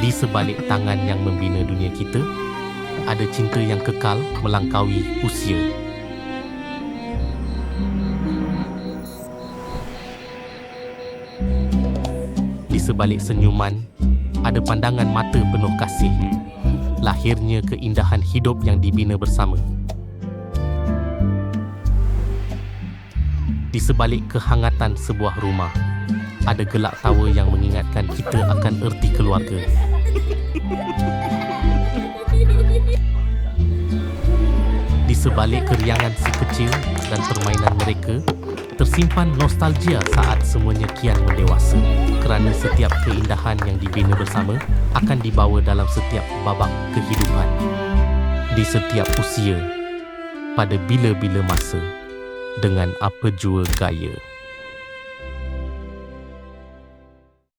Di sebalik tangan yang membina dunia kita, ada cinta yang kekal melangkaui usia. Di sebalik senyuman, ada pandangan mata penuh kasih. Lahirnya keindahan hidup yang dibina bersama. Di sebalik kehangatan sebuah rumah, ada gelak tawa yang mengingatkan kita akan erti keluarga. Di sebalik keriangan si kecil dan permainan mereka, tersimpan nostalgia saat semuanya kian mendewasa. Kerana setiap keindahan yang dibina bersama akan dibawa dalam setiap babak kehidupan. Di setiap usia, pada bila-bila masa, dengan apa jua gaya.